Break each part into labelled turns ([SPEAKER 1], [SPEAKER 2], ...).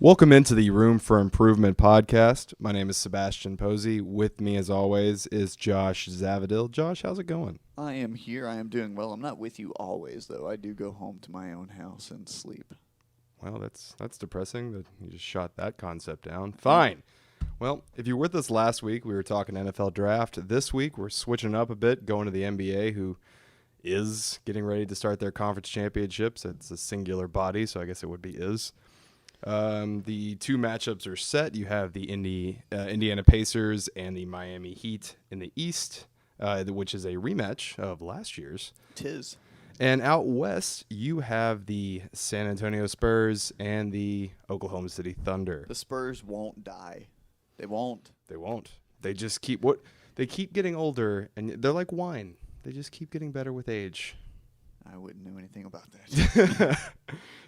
[SPEAKER 1] Welcome into the Room for Improvement podcast. My name is Sebastian Posey. With me, as always, is Josh Zavadil. Josh, how's it going?
[SPEAKER 2] I am here. I am doing well. I'm not with you always, though. I do go home to my own house and sleep.
[SPEAKER 1] Well, that's depressing that you just shot that concept down. Fine. Well, if you were with us last week, we were talking NFL draft. This week, we're switching up a bit, going to the NBA, who is getting ready to start their conference championships. It's a singular body, so I guess it would be is. The two matchups are set. You have the Indiana Pacers and the Miami Heat in the East, which is a rematch of last year's.
[SPEAKER 2] Tis.
[SPEAKER 1] And out west, you have the San Antonio Spurs and the Oklahoma City Thunder.
[SPEAKER 2] The Spurs won't die. They won't.
[SPEAKER 1] They won't. They just keep getting older, and they're like wine. They just keep getting better with age.
[SPEAKER 2] I wouldn't know anything about that.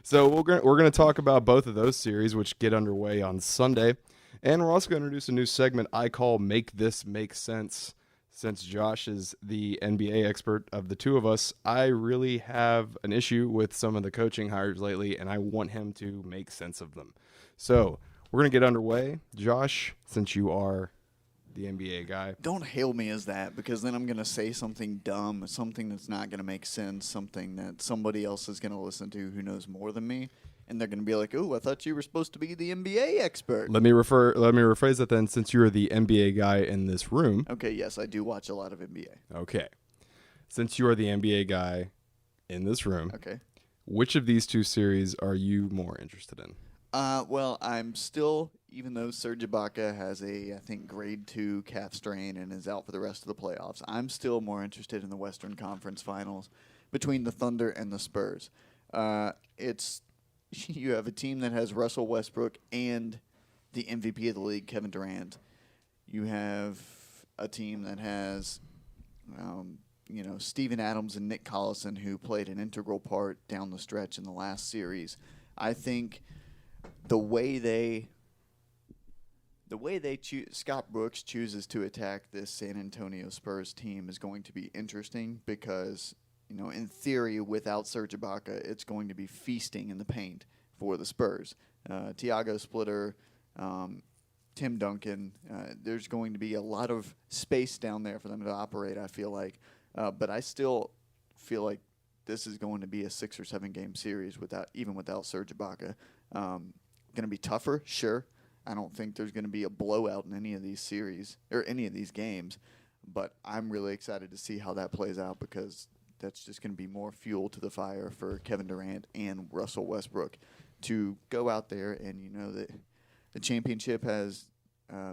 [SPEAKER 1] So we're gonna talk about both of those series, which get underway on Sunday, and we're also going to introduce a new segment I call "Make This Make Sense." Since Josh is the NBA expert of the two of us, I really have an issue with some of the coaching hires lately, and I want him to make sense of them. So we're gonna get underway. Josh, since you are the NBA guy,
[SPEAKER 2] Don't hail me as that, because then I'm going to say something dumb, something that's not going to make sense, something that somebody else is going to listen to who knows more than me, and they're going to be like, "Oh, I thought you were supposed to be the NBA expert."
[SPEAKER 1] let me rephrase that then. Since you're the NBA guy in this room,
[SPEAKER 2] Okay, yes, I do watch a lot of NBA.
[SPEAKER 1] okay. Since you are the NBA guy in this room,
[SPEAKER 2] Okay.
[SPEAKER 1] which of these two series are you more interested in?
[SPEAKER 2] Well, I'm still, even though Serge Ibaka has I think, grade 2 calf strain and is out for the rest of the playoffs, I'm still more interested in the Western Conference Finals between the Thunder and the Spurs. You have a team that has Russell Westbrook and the MVP of the league, Kevin Durant. You have a team that has, Steven Adams and Nick Collison, who played an integral part down the stretch in the last series. I think the way Scott Brooks chooses to attack this San Antonio Spurs team is going to be interesting because, in theory, without Serge Ibaka, it's going to be feasting in the paint for the Spurs. Tiago Splitter, Tim Duncan, there's going to be a lot of space down there for them to operate, I feel like. But I still feel like this is going to be a 6 or 7 game series without Serge Ibaka. Going to be tougher, sure. I don't think there's going to be a blowout in any of these series or any of these games, but I'm really excited to see how that plays out because that's just going to be more fuel to the fire for Kevin Durant and Russell Westbrook to go out there and that the championship has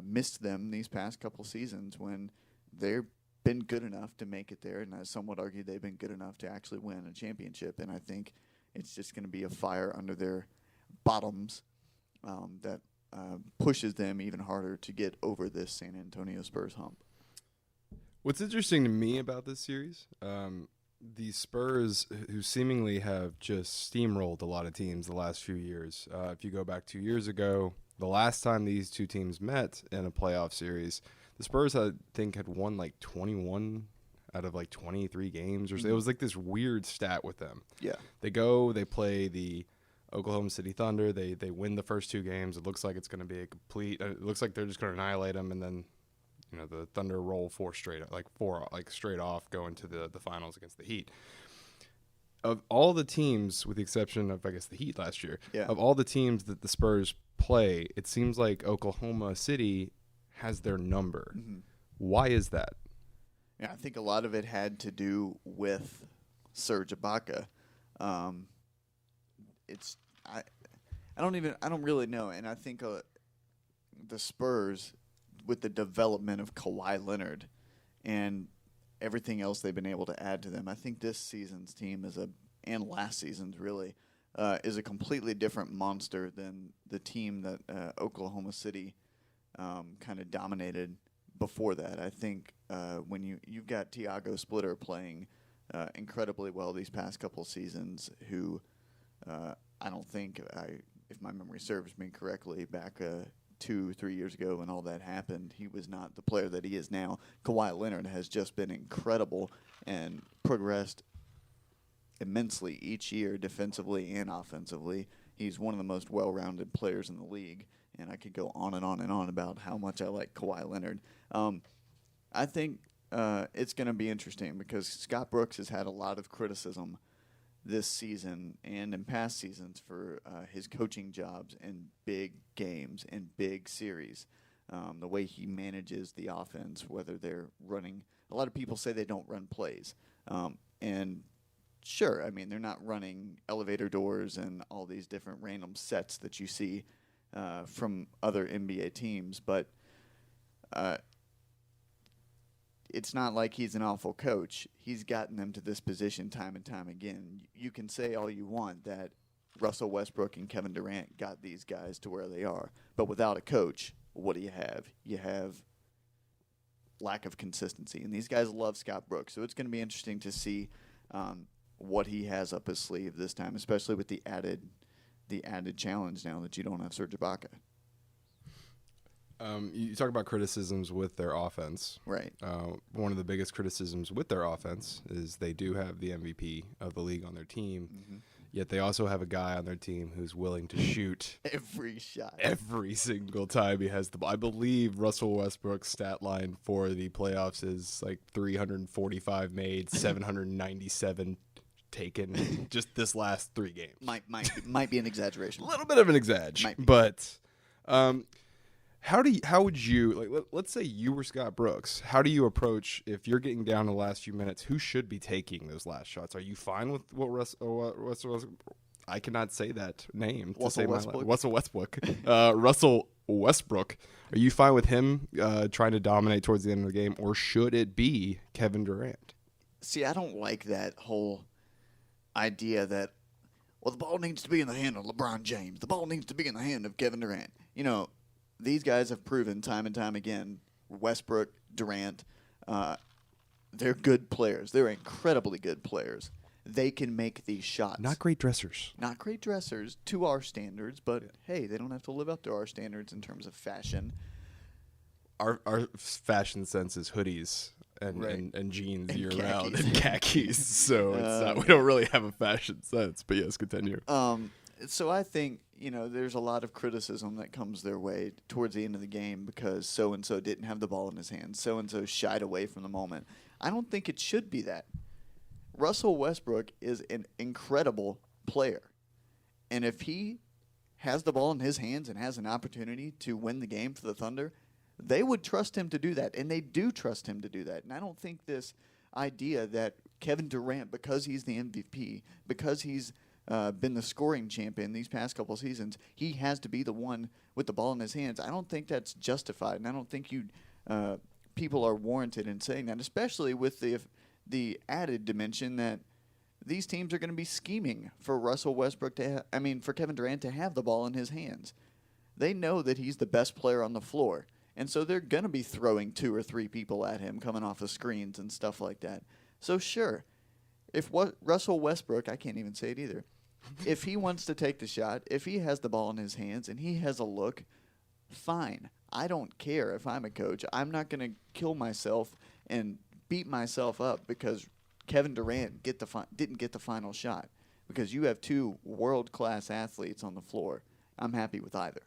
[SPEAKER 2] missed them these past couple seasons when they've been good enough to make it there, and some would argue they've been good enough to actually win a championship, and I think it's just going to be a fire under their bottoms that pushes them even harder to get over this San Antonio Spurs hump.
[SPEAKER 1] What's interesting to me about this series, the Spurs, who seemingly have just steamrolled a lot of teams the last few years. If you go back 2 years ago, the last time these two teams met in a playoff series, the Spurs, I think, had won like 21 out of like 23 games. It was like this weird stat with them.
[SPEAKER 2] Yeah.
[SPEAKER 1] They play the Oklahoma City Thunder. They win the first 2 games. It looks like it's going to be a complete. It looks like they're just going to annihilate them, and then the Thunder roll four straight off, going to the finals against the Heat. Of all the teams, with the exception of I guess the Heat last year, of all the teams that the Spurs play, it seems like Oklahoma City has their number. Mm-hmm. Why is that?
[SPEAKER 2] Yeah, I think a lot of it had to do with Serge Ibaka. I don't really know, and I think the Spurs, with the development of Kawhi Leonard and everything else they've been able to add to them, I think this season's team and last season's really is a completely different monster than the team that Oklahoma City kind of dominated before that. I think when you've got Tiago Splitter playing incredibly well these past couple seasons, who I don't think, if my memory serves me correctly, back 2-3 years ago when all that happened, he was not the player that he is now. Kawhi Leonard has just been incredible and progressed immensely each year, defensively and offensively. He's one of the most well-rounded players in the league, and I could go on and on and on about how much I like Kawhi Leonard. I think it's going to be interesting because Scott Brooks has had a lot of criticism this season and in past seasons for his coaching jobs in big games and big series. The way he manages the offense, whether they're running. A lot of people say they don't run plays. And sure, I mean, they're not running elevator doors and all these different random sets that you see from other NBA teams, but it's not like he's an awful coach. He's gotten them to this position time and time again. You can say all you want that Russell Westbrook and Kevin Durant got these guys to where they are, but without a coach, what do you have? You have lack of consistency, and these guys love Scott Brooks, so it's going to be interesting to see what he has up his sleeve this time, especially with the added challenge now that you don't have Serge Ibaka.
[SPEAKER 1] You talk about criticisms with their offense.
[SPEAKER 2] Right.
[SPEAKER 1] One of the biggest criticisms with their offense is they do have the MVP of the league on their team, yet they also have a guy on their team who's willing to shoot
[SPEAKER 2] every shot.
[SPEAKER 1] Every single time he has the ball. I believe Russell Westbrook's stat line for the playoffs is like 345 made, 797 taken just this last 3 games.
[SPEAKER 2] Might be an exaggeration.
[SPEAKER 1] A little bit of an exaggeration. But how would you, like, let's say you were Scott Brooks. How do you approach, if you're getting down to the last few minutes, who should be taking those last shots? Are you fine with what Russell I cannot say that name.
[SPEAKER 2] Russell Westbrook.
[SPEAKER 1] Russell Westbrook. Are you fine with him trying to dominate towards the end of the game, or should it be Kevin Durant?
[SPEAKER 2] See, I don't like that whole idea that, well, the ball needs to be in the hand of LeBron James. The ball needs to be in the hand of Kevin Durant. You know, these guys have proven time and time again, Westbrook, Durant, they're good players. They're incredibly good players. They can make these shots.
[SPEAKER 1] Not great dressers.
[SPEAKER 2] Not great dressers to our standards, but hey, they don't have to live up to our standards in terms of fashion.
[SPEAKER 1] Our fashion sense is hoodies and jeans
[SPEAKER 2] and
[SPEAKER 1] year
[SPEAKER 2] khakis.
[SPEAKER 1] round and khakis. So it's not, we don't really have a fashion sense. But yes, continue.
[SPEAKER 2] So I think, there's a lot of criticism that comes their way towards the end of the game because so-and-so didn't have the ball in his hands. So-and-so shied away from the moment. I don't think it should be that. Russell Westbrook is an incredible player. And if he has the ball in his hands and has an opportunity to win the game for the Thunder, they would trust him to do that. And they do trust him to do that. And I don't think this idea that Kevin Durant, because he's the MVP, because he's been the scoring champion these past couple seasons, he has to be the one with the ball in his hands. I don't think that's justified. And I don't think people are warranted in saying that, especially with the added dimension that these teams are going to be scheming for Russell Westbrook for Kevin Durant to have the ball in his hands. They know that he's the best player on the floor, and so they're going to be throwing 2 or 3 people at him coming off the screens and stuff like that. So sure, if Russell Westbrook, I can't even say it either, if he wants to take the shot, if he has the ball in his hands and he has a look, fine. I don't care if I'm a coach. I'm not going to kill myself and beat myself up because Kevin Durant didn't get the final shot, because you have 2 world-class athletes on the floor. I'm happy with either.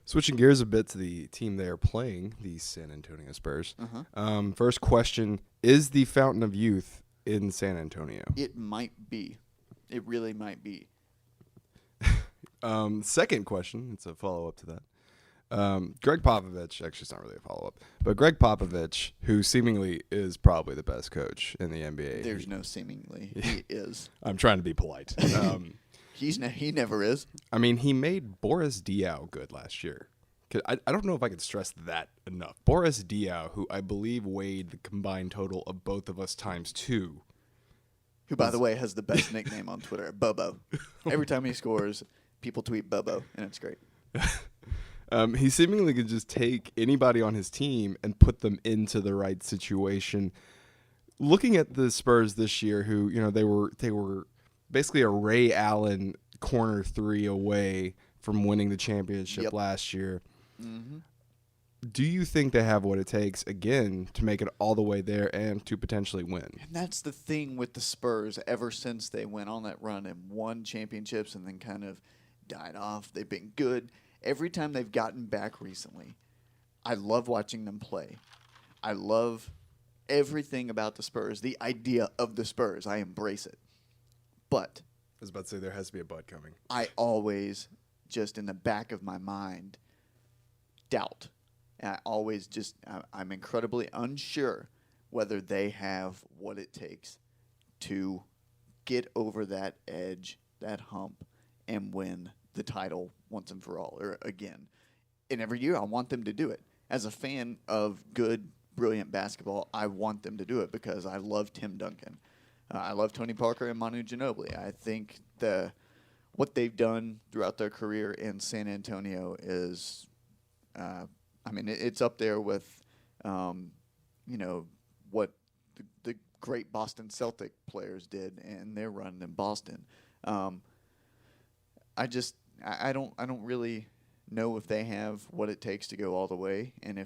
[SPEAKER 1] Switching gears a bit to the team they are playing, the San Antonio Spurs. First question, is the Fountain of Youth in San Antonio?
[SPEAKER 2] It might be. It really might be.
[SPEAKER 1] Second question, it's a follow-up to that. Greg Popovich, actually it's not really a follow-up, but Greg Popovich, who seemingly is probably the best coach in the NBA.
[SPEAKER 2] There's no seemingly. He is.
[SPEAKER 1] I'm trying to be polite.
[SPEAKER 2] He never is.
[SPEAKER 1] I mean, he made Boris Diaw good last year. I don't know if I could stress that enough. Boris Diaw, who I believe weighed the combined total of both of us times 2.
[SPEAKER 2] Who, by the way, has the best nickname on Twitter, Bobo. Every time he scores, people tweet Bobo, and it's great.
[SPEAKER 1] He seemingly could just take anybody on his team and put them into the right situation. Looking at the Spurs this year, who they were basically a Ray Allen corner 3 away from winning the championship last year. Do you think they have what it takes, again, to make it all the way there and to potentially win?
[SPEAKER 2] And that's the thing with the Spurs. Ever since they went on that run and won championships and then kind of died off, they've been good. Every time they've gotten back recently, I love watching them play. I love everything about the Spurs, the idea of the Spurs. I embrace it. But
[SPEAKER 1] I was about to say there has to be a but coming.
[SPEAKER 2] I always, just in the back of my mind, doubt. And I'm incredibly unsure whether they have what it takes to get over that edge, that hump, and win the title once and for all, or again. And every year I want them to do it. As a fan of good, brilliant basketball, I want them to do it because I love Tim Duncan. I love Tony Parker and Manu Ginobili. I think what they've done throughout their career in San Antonio is it's up there with, what the great Boston Celtic players did in their run in Boston. I don't really know if they have what it takes to go all the way, and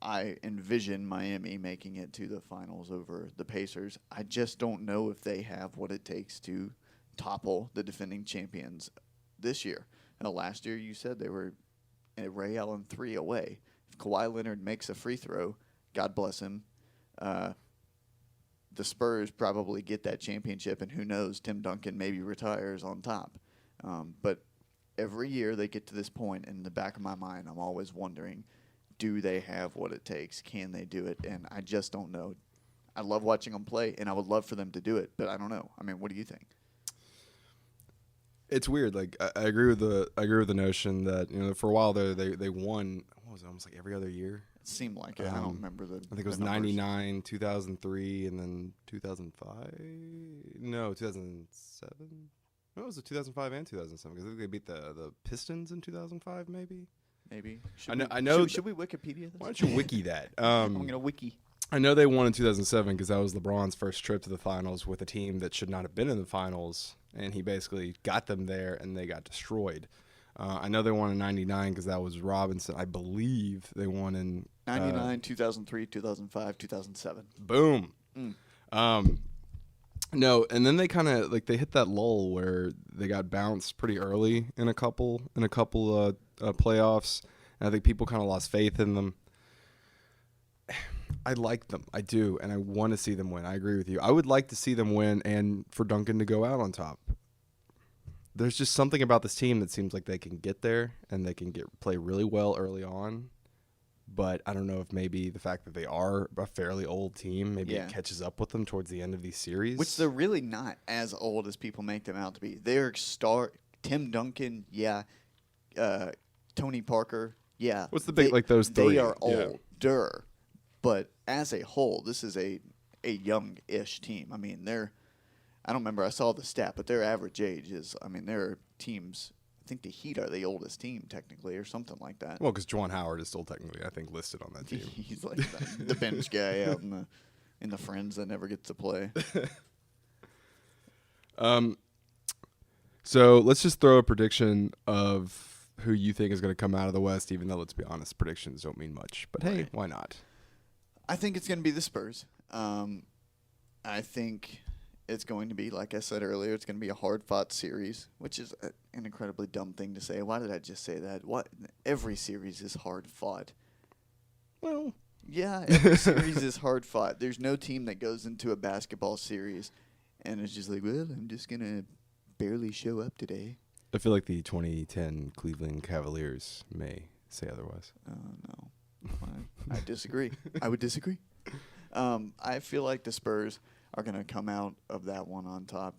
[SPEAKER 2] I envision Miami making it to the finals over the Pacers. I just don't know if they have what it takes to topple the defending champions this year. Last year you said they were a Ray Allen 3 away. If Kawhi Leonard makes a free throw, God bless him, the Spurs probably get that championship, and who knows, Tim Duncan maybe retires on top. But every year they get to this point, and in the back of my mind, I'm always wondering, do they have what it takes? Can they do it? And I just don't know. I love watching them play, and I would love for them to do it, but I don't know. I mean, what do you think?
[SPEAKER 1] It's weird. Like I agree with the notion that for a while there they won. What was it? Almost like every other year.
[SPEAKER 2] It seemed like it. I don't remember the.
[SPEAKER 1] I think it was 99, 2003, and then 2005. No, 2007. No, it was 2005 and 2007 because I think they beat the Pistons in 2005, maybe.
[SPEAKER 2] Maybe.
[SPEAKER 1] I know.
[SPEAKER 2] Should we Wikipedia this?
[SPEAKER 1] Why don't you wiki that?
[SPEAKER 2] I'm gonna wiki.
[SPEAKER 1] I know they won in 2007 because that was LeBron's first trip to the finals with a team that should not have been in the finals, and he basically got them there, and they got destroyed. I know they won in 99 because that was Robinson. I believe they won in
[SPEAKER 2] 99, 2003, 2005, 2007.
[SPEAKER 1] Boom. No, and then they kind of they hit that lull where they got bounced pretty early in a couple playoffs, and I think people kind of lost faith in them. I like them. I do, and I want to see them win. I agree with you. I would like to see them win and for Duncan to go out on top. There's just something about this team that seems like they can get there and they can play really well early on. But I don't know if maybe the fact that they are a fairly old team, maybe it catches up with them towards the end of these series.
[SPEAKER 2] Which they're really not as old as people make them out to be. They're Tim Duncan, Tony Parker,
[SPEAKER 1] What's the big, those three?
[SPEAKER 2] They are older. But as a whole, this is a young-ish team. I mean, I don't remember, I saw the stat, but their average age is, their teams, I think the Heat are the oldest team technically or something like that.
[SPEAKER 1] Well, because Juwan Howard is still technically, I think, listed on that team.
[SPEAKER 2] He's like the bench guy out in the Friends that never gets to play.
[SPEAKER 1] So let's just throw a prediction of who you think is going to come out of the West, even though, let's be honest, predictions don't mean much. But hey, why not?
[SPEAKER 2] I think it's going to be the Spurs. I think it's going to be, like I said earlier, it's going to be a hard-fought series, which is an incredibly dumb thing to say. Why did I just say that? What? Every series is hard-fought.
[SPEAKER 1] Well,
[SPEAKER 2] yeah, every series is hard-fought. There's no team that goes into a basketball series and is just like, well, I'm just going to barely show up today.
[SPEAKER 1] I feel like the 2010 Cleveland Cavaliers may say otherwise.
[SPEAKER 2] No. I disagree. I would disagree. I feel like the Spurs are going to come out of that one on top.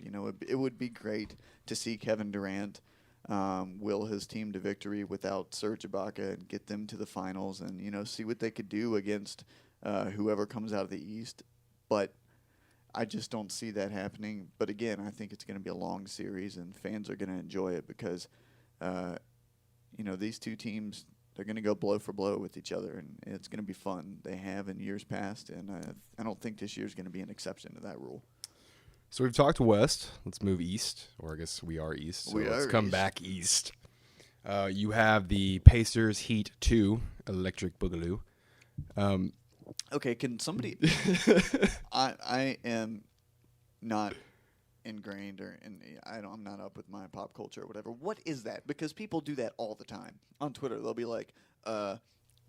[SPEAKER 2] It would be great to see Kevin Durant will his team to victory without Serge Ibaka and get them to the finals and, see what they could do against whoever comes out of the East. But I just don't see that happening. But, again, I think it's going to be a long series, and fans are going to enjoy it because, these two teams – they're going to go blow for blow with each other, and it's going to be fun. They have in years past, and I don't think this year is going to be an exception to that rule.
[SPEAKER 1] So we've talked West. Let's move East, or I guess we are East. So let's come back East. You have the Pacers Heat 2, Electric Boogaloo.
[SPEAKER 2] Okay, can somebody? I am not ingrained I'm not up with my pop culture or whatever. What is that? Because people do that all the time on Twitter. They'll be like,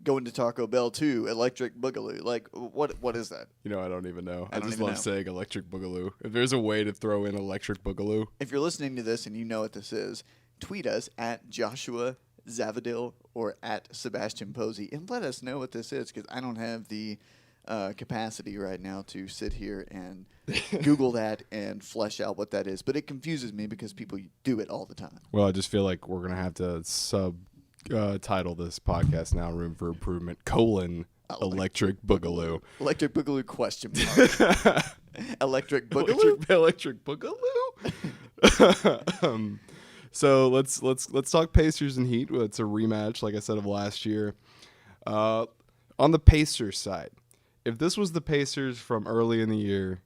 [SPEAKER 2] "Going to Taco Bell too, Electric Boogaloo." Like, what is that?
[SPEAKER 1] I don't even know.
[SPEAKER 2] I don't
[SPEAKER 1] just
[SPEAKER 2] even
[SPEAKER 1] love
[SPEAKER 2] know.
[SPEAKER 1] saying Electric Boogaloo. If there's a way to throw in Electric Boogaloo,
[SPEAKER 2] If you're listening to this and you know what this is, tweet us at Joshua Zavadil or at Sebastian Posey and let us know what this is, because I don't have the capacity right now to sit here and Google that and flesh out what that is. But it confuses me because people do it all the time.
[SPEAKER 1] well, I just feel like we're gonna have to title this podcast now "Room for Improvement: Electric Boogaloo."
[SPEAKER 2] Electric Boogaloo question mark. Electric Boogaloo?
[SPEAKER 1] Electric Boogaloo. So let's talk Pacers and Heat. It's a rematch, like I said, of last year. On the Pacers side, if this was the Pacers from early in the year,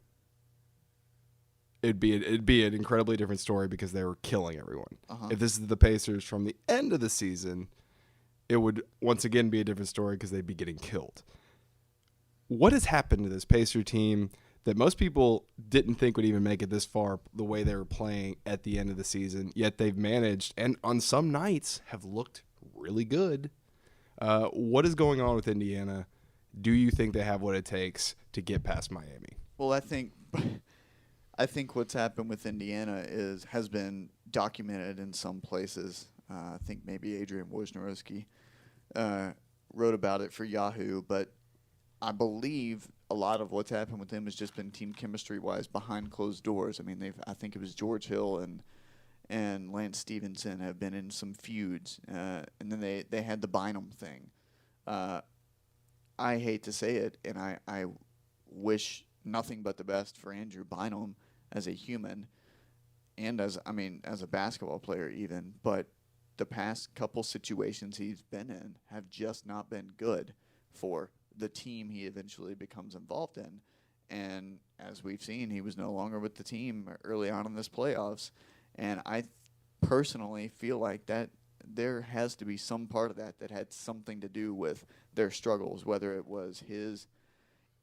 [SPEAKER 1] it'd be an incredibly different story because they were killing everyone. If this is the Pacers from the end of the season, it would once again be a different story because they'd be getting killed. What has happened to this Pacer team that most people didn't think would even make it this far, the way they were playing at the end of the season, yet they've managed, and on some nights have looked really good? What is going on with Indiana? Do you think they have what it takes to get past Miami?
[SPEAKER 2] Well, I think what's happened with Indiana has been documented in some places. I think maybe Adrian Wojnarowski wrote about it for Yahoo, but I believe a lot of what's happened with them has just been team chemistry-wise behind closed doors. I mean, I think it was George Hill and Lance Stevenson have been in some feuds, and then they had the Bynum thing. I hate to say it, and I wish nothing but the best for Andrew Bynum as a human and as a basketball player even, but the past couple situations he's been in have just not been good for the team he eventually becomes involved in. And as we've seen, he was no longer with the team early on in this playoffs. And I personally feel like that there has to be some part of that had something to do with their struggles, whether it was his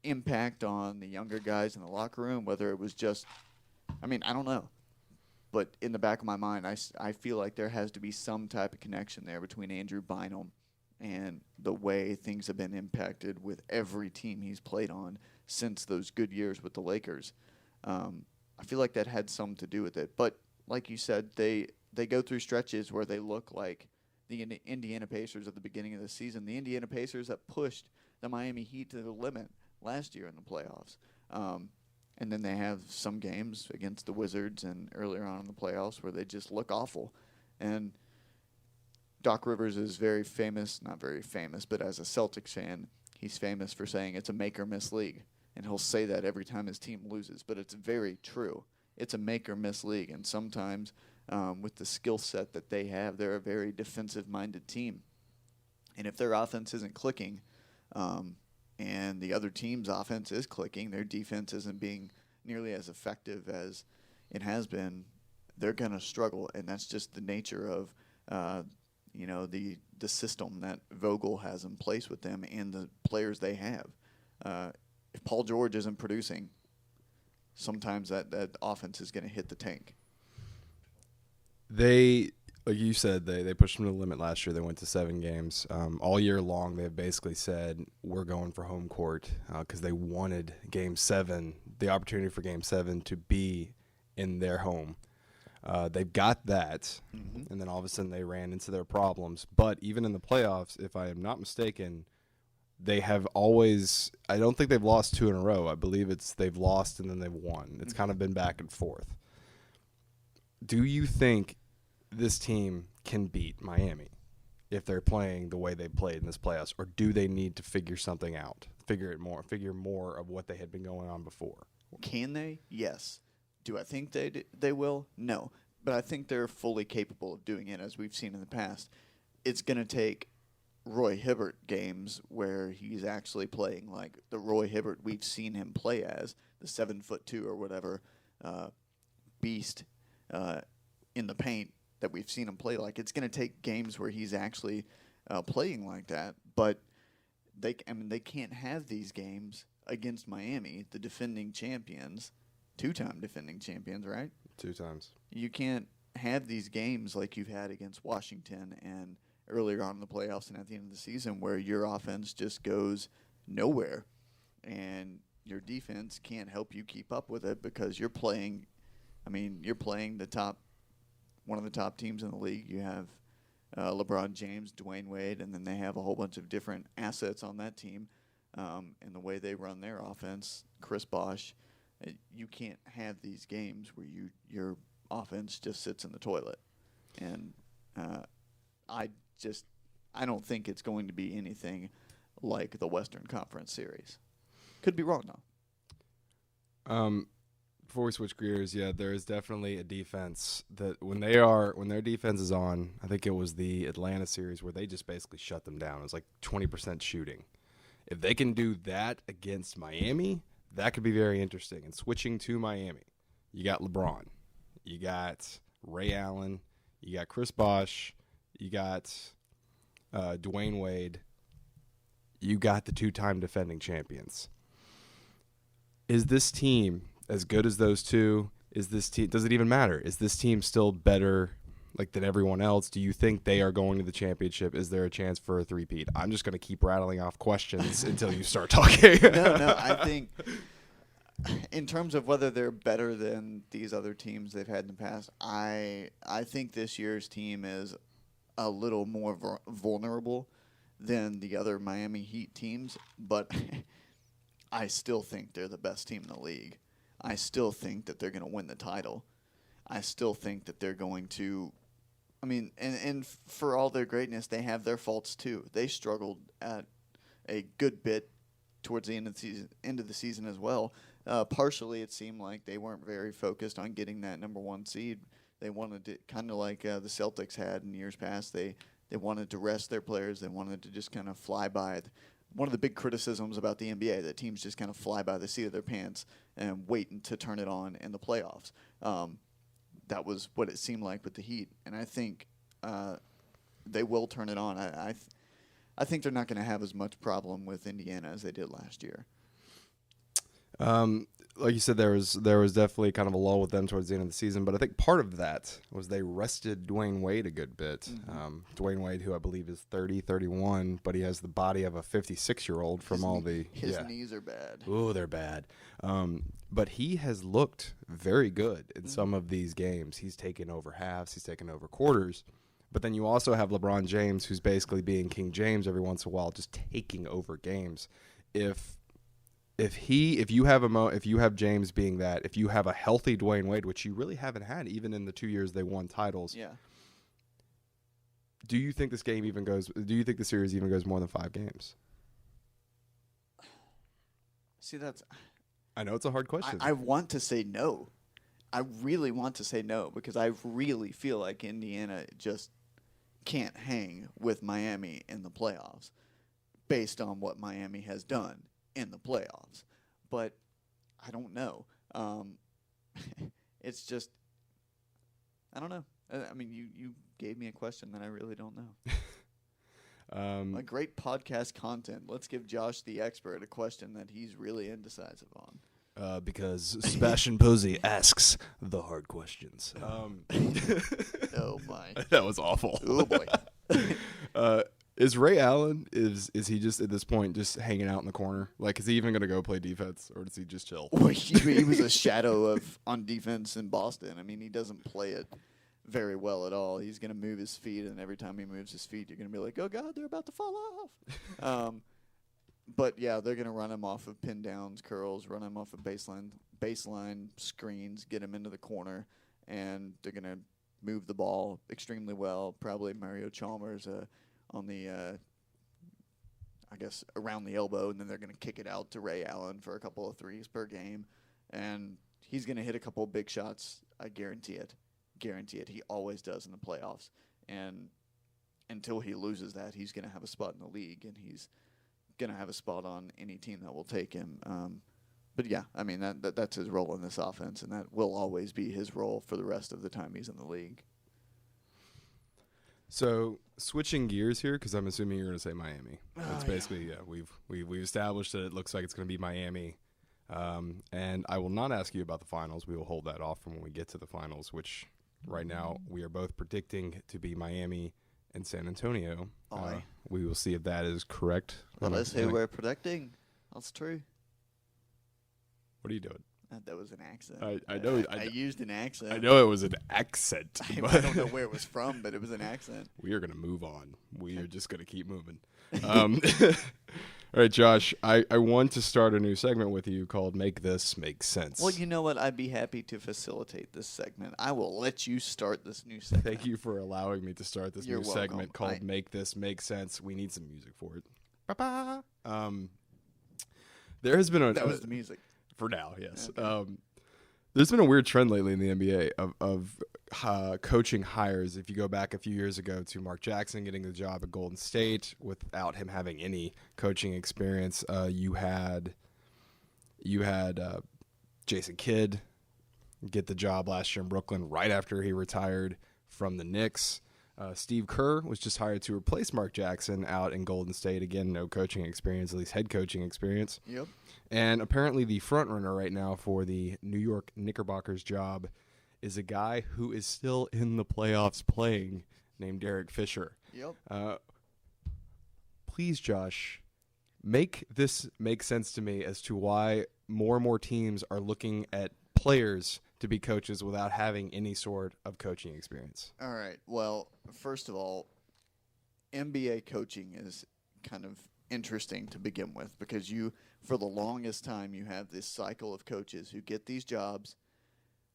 [SPEAKER 2] impact on the younger guys in the locker room, whether it was just, I don't know. But in the back of my mind, I feel like there has to be some type of connection there between Andrew Bynum and the way things have been impacted with every team he's played on since those good years with the Lakers. I feel like that had some to do with it. But like you said, they go through stretches where they look like the Indiana Pacers at the beginning of the season. The Indiana Pacers that pushed the Miami Heat to the limit last year in the playoffs. And then they have some games against the Wizards and earlier on in the playoffs where they just look awful. And Doc Rivers is very famous, not very famous, but as a Celtics fan, he's famous for saying it's a make-or-miss league. And he'll say that every time his team loses, but it's very true. It's a make-or-miss league, and sometimes with the skill set that they have, they're a very defensive-minded team. And if their offense isn't clicking and the other team's offense is clicking, their defense isn't being nearly as effective as it has been, they're going to struggle, and that's just the nature of the system that Vogel has in place with them and the players they have. If Paul George isn't producing, sometimes that offense is going to hit the tank.
[SPEAKER 1] They, like you said, they pushed them to the limit last year. They went to 7 games. All year long, they've basically said, we're going for home court because they wanted Game 7, the opportunity for Game 7 to be in their home. They've got that, and then all of a sudden they ran into their problems. But even in the playoffs, if I am not mistaken, they have always – I don't think they've lost 2 in a row. I believe they've lost and then they've won. It's kind of been back and forth. Do you think this team can beat Miami if they're playing the way they played in this playoffs, or do they need to figure something out, figure more of what they had been going on before?
[SPEAKER 2] Can they? Yes. Do I think they will? No. But I think they're fully capable of doing it, as we've seen in the past. It's going to take Roy Hibbert games where he's actually playing like the Roy Hibbert we've seen him play as, the 7'2" or whatever beast in the paint that we've seen him play like. It's going to take games where he's actually playing like that, but they can't have these games against Miami, the defending champions, two-time defending champions, right?
[SPEAKER 1] 2 times.
[SPEAKER 2] You can't have these games like you've had against Washington and earlier on in the playoffs and at the end of the season where your offense just goes nowhere and your defense can't help you keep up with it because you're playing one of the top teams in the league. You have LeBron James, Dwayne Wade, and then they have a whole bunch of different assets on that team. And the way they run their offense, Chris Bosh, you can't have these games where your offense just sits in the toilet. And I don't think it's going to be anything like the Western Conference Series. Could be wrong though.
[SPEAKER 1] Before we switch gears, yeah, there is definitely a defense that when their defense is on, I think it was the Atlanta series where they just basically shut them down. It was like 20% shooting. If they can do that against Miami, that could be very interesting. And switching to Miami, you got LeBron, you got Ray Allen, you got Chris Bosh, you got Dwayne Wade, you got the 2-time defending champions. Is this team as good as those two? Is this team? Does it even matter? Is this team still better, like, than everyone else? Do you think they are going to the championship? Is there a chance for a three-peat? I'm just going to keep rattling off questions until you start talking.
[SPEAKER 2] No, I think in terms of whether they're better than these other teams they've had in the past, I think this year's team is a little more vulnerable than the other Miami Heat teams, but I still think they're the best team in the league. I still think that they're going to win the title. I still think that they're going to – I mean, and for all their greatness, they have their faults too. They struggled at a good bit towards the end of the season as well. Partially, it seemed like they weren't very focused on getting that number 1 seed. They wanted to, kind of like the Celtics had in years past, they wanted to rest their players. They wanted to just kind of fly by. One of the big criticisms about the NBA, that teams just kind of fly by the seat of their pants and wait to turn it on in the playoffs. That was what it seemed like with the Heat, and I think they will turn it on. I think they're not going to have as much problem with Indiana as they did last year.
[SPEAKER 1] Like you said, there was definitely kind of a lull with them towards the end of the season, but I think part of that was they rested Dwayne Wade a good bit. Mm-hmm. Dwayne Wade, who I believe is 30, 31, but he has the body of a 56-year-old from
[SPEAKER 2] his knees are bad.
[SPEAKER 1] Oh, they're bad. But he has looked very good in some of these games. He's taken over halves. He's taken over quarters. But then you also have LeBron James, who's basically being King James every once in a while, just taking over games. If you have James being that, if you have a healthy Dwayne Wade, which you really haven't had even in the 2 years they won titles.
[SPEAKER 2] Yeah.
[SPEAKER 1] Do you think the series even goes more than 5 games?
[SPEAKER 2] See,
[SPEAKER 1] I know it's a hard question.
[SPEAKER 2] I want to say no. I really want to say no because I really feel like Indiana just can't hang with Miami in the playoffs based on what Miami has done in the playoffs. But I don't know. It's just, I don't know. I mean, you gave me a question that I really don't know. A great podcast content. Let's give Josh the expert a question that he's really indecisive on.
[SPEAKER 1] Because Sebastian Posey asks the hard questions.
[SPEAKER 2] Oh, my.
[SPEAKER 1] That was awful.
[SPEAKER 2] Oh, boy.
[SPEAKER 1] Is Ray Allen, is he just at this point just hanging out in the corner? Like, is he even going to go play defense, or does he just chill?
[SPEAKER 2] Well, he was a shadow on defense in Boston. I mean, he doesn't play it very well at all. He's going to move his feet, and every time he moves his feet, you're going to be like, oh, God, they're about to fall off. But, yeah, they're going to run him off of pin downs, curls, run him off of baseline screens, get him into the corner, and they're going to move the ball extremely well. Probably Mario Chalmers on the, I guess, around the elbow, and then they're going to kick it out to Ray Allen for a couple of threes per game. And he's going to hit a couple of big shots. I guarantee it. He always does in the playoffs. And until he loses that, he's going to have a spot in the league, and he's going to have a spot on any team that will take him. But, yeah, I mean, that's his role in this offense, and that will always be his role for the rest of the time he's in the league.
[SPEAKER 1] So switching gears here, because I'm assuming you're going to say Miami. That's basically we've established that it looks like it's going to be Miami, and I will not ask you about the finals. We will hold that off from when we get to the finals, which right now we are both predicting to be Miami and San Antonio.
[SPEAKER 2] Aye.
[SPEAKER 1] We will see if that is correct.
[SPEAKER 2] That is who we're predicting. That's true.
[SPEAKER 1] What are you doing?
[SPEAKER 2] That was an accent.
[SPEAKER 1] I know.
[SPEAKER 2] I used an accent.
[SPEAKER 1] I know it was an accent.
[SPEAKER 2] I don't know where it was from, but it was an accent.
[SPEAKER 1] We are going to move on. We are just going to keep moving. All right, Josh, I want to start a new segment with you called Make This Make Sense.
[SPEAKER 2] Well, you know what? I'd be happy to facilitate this segment. I will let you start this new segment.
[SPEAKER 1] Thank you for allowing me to start this
[SPEAKER 2] You're
[SPEAKER 1] new
[SPEAKER 2] welcome.
[SPEAKER 1] segment called Make This Make Sense. We need some music for it. Ba-ba. There has been a...
[SPEAKER 2] That was the music.
[SPEAKER 1] For now, yes.
[SPEAKER 2] Okay.
[SPEAKER 1] There's been a weird trend lately in the NBA of coaching hires. If you go back a few years ago to Mark Jackson getting the job at Golden State without him having any coaching experience, you had Jason Kidd get the job last year in Brooklyn right after he retired from the Knicks. Steve Kerr was just hired to replace Mark Jackson out in Golden State. Again, no coaching experience, at least head coaching experience.
[SPEAKER 2] Yep.
[SPEAKER 1] And apparently the front runner right now for the New York Knickerbockers job is a guy who is still in the playoffs playing named Derek Fisher.
[SPEAKER 2] Yep.
[SPEAKER 1] Please, Josh, make this make sense to me as to why more and more teams are looking at players to be coaches without having any sort of coaching experience.
[SPEAKER 2] All right. Well, first of all, NBA coaching is kind of interesting to begin with because for the longest time, you have this cycle of coaches who get these jobs.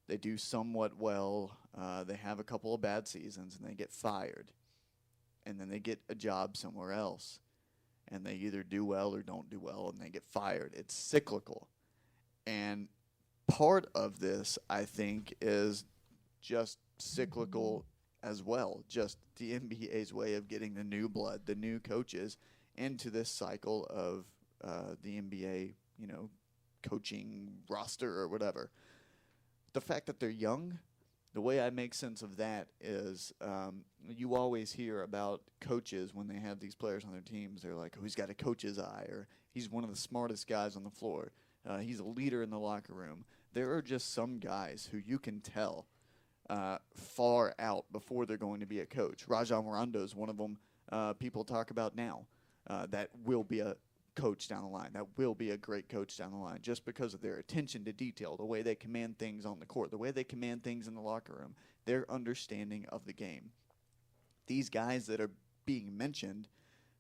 [SPEAKER 2] They do somewhat well. They have a couple of bad seasons, and they get fired. And then they get a job somewhere else. And they either do well or don't do well, and they get fired. It's cyclical. And part of this, I think, is just cyclical as well. Just the NBA's way of getting the new blood, the new coaches, into this cycle of the NBA, coaching roster or whatever. The fact that they're young, the way I make sense of that is you always hear about coaches when they have these players on their teams. They're like, oh, he's got a coach's eye, or he's one of the smartest guys on the floor. He's a leader in the locker room. There are just some guys who you can tell far out before they're going to be a coach. Rajon Rondo is one of them people talk about now that will be a coach down the line, that will be a great coach down the line just because of their attention to detail, the way they command things on the court, the way they command things in the locker room, their understanding of the game. These guys that are being mentioned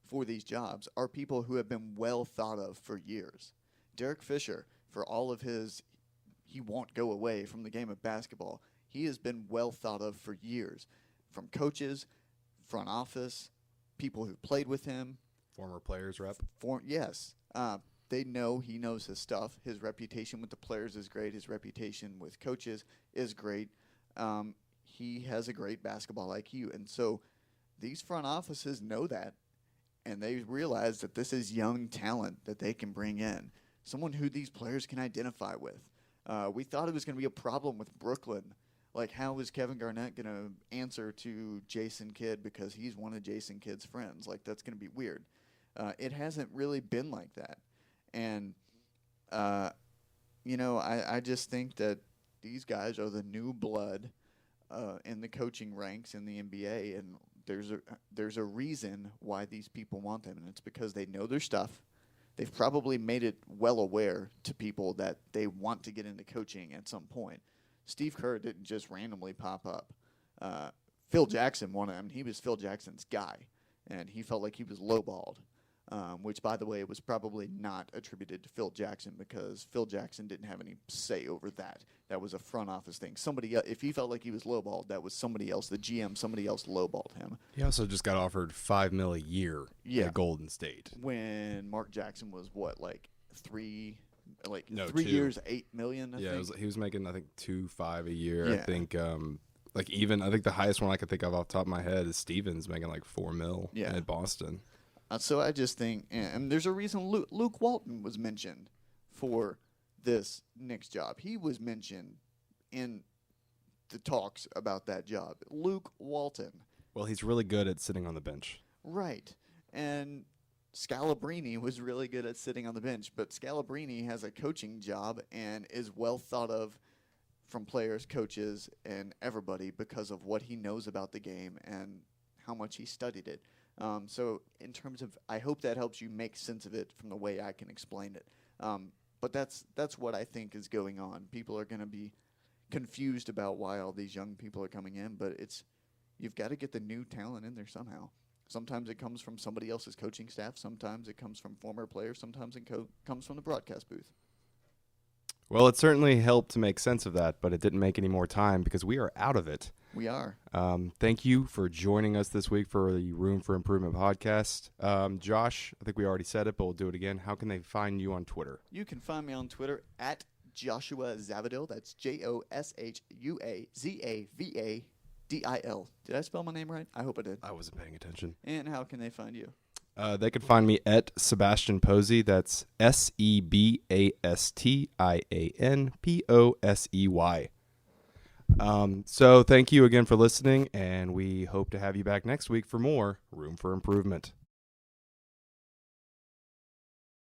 [SPEAKER 2] for these jobs are people who have been well thought of for years. Derek Fisher, for all of he won't go away from the game of basketball. He has been well thought of for years, from coaches, front office, people who played with him.
[SPEAKER 1] Former players rep.
[SPEAKER 2] Yes. They know he knows his stuff. His reputation with the players is great. His reputation with coaches is great. He has a great basketball IQ. And so these front offices know that, and they realize that this is young talent that they can bring in, someone who these players can identify with. We thought it was going to be a problem with Brooklyn. Like, how is Kevin Garnett going to answer to Jason Kidd because he's one of Jason Kidd's friends? Like, that's going to be weird. It hasn't really been like that. And, I just think that these guys are the new blood in the coaching ranks in the NBA, and there's a reason why these people want them, and it's because they know their stuff. They've probably made it well aware to people that they want to get into coaching at some point. Steve Kerr didn't just randomly pop up. Phil Jackson wanted him. He was Phil Jackson's guy, and he felt like he was lowballed, which, by the way, was probably not attributed to Phil Jackson because Phil Jackson didn't have any say over that. That was a front office thing. Somebody, if he felt like he was lowballed, that was somebody else, the GM, somebody else lowballed him.
[SPEAKER 1] He also just got offered $5 million a year at Golden State.
[SPEAKER 2] When Mark Jackson was what, 3
[SPEAKER 1] 2
[SPEAKER 2] years, $8 million. I think?
[SPEAKER 1] He was making 2.5 a year.
[SPEAKER 2] Yeah.
[SPEAKER 1] I think I think the highest one I could think of off the top of my head is Stevens making $4 million at Boston.
[SPEAKER 2] So I just think, and there's a reason Luke Walton was mentioned for this Knicks job. He was mentioned in the talks about that job. Luke Walton,
[SPEAKER 1] Well, he's really good at sitting on the bench.
[SPEAKER 2] Right. And Scalabrini was really good at sitting on the bench, but Scalabrini has a coaching job and is well thought of from players, coaches, and everybody because of what he knows about the game and how much he studied it. So in terms of, I hope that helps you make sense of it from the way I can explain it. But that's what I think is going on. People are going to be confused about why all these young people are coming in, but you've got to get the new talent in there somehow. Sometimes it comes from somebody else's coaching staff. Sometimes it comes from former players. Sometimes it comes from the broadcast booth.
[SPEAKER 1] Well, it certainly helped to make sense of that, but it didn't make any more time because we are out of it.
[SPEAKER 2] We are.
[SPEAKER 1] Thank you for joining us this week for the Room for Improvement podcast. Josh, I think we already said it, but we'll do it again. How can they find you on Twitter?
[SPEAKER 2] You can find me on Twitter at Joshua Zavadil. That's JOSHUAZAVADIL. Did I spell my name right? I hope I did.
[SPEAKER 1] I wasn't paying attention.
[SPEAKER 2] And how can they find you?
[SPEAKER 1] They can find me at Sebastian Posey. That's SEBASTIANPOSEY. So thank you again for listening, and we hope to have you back next week for more Room for Improvement.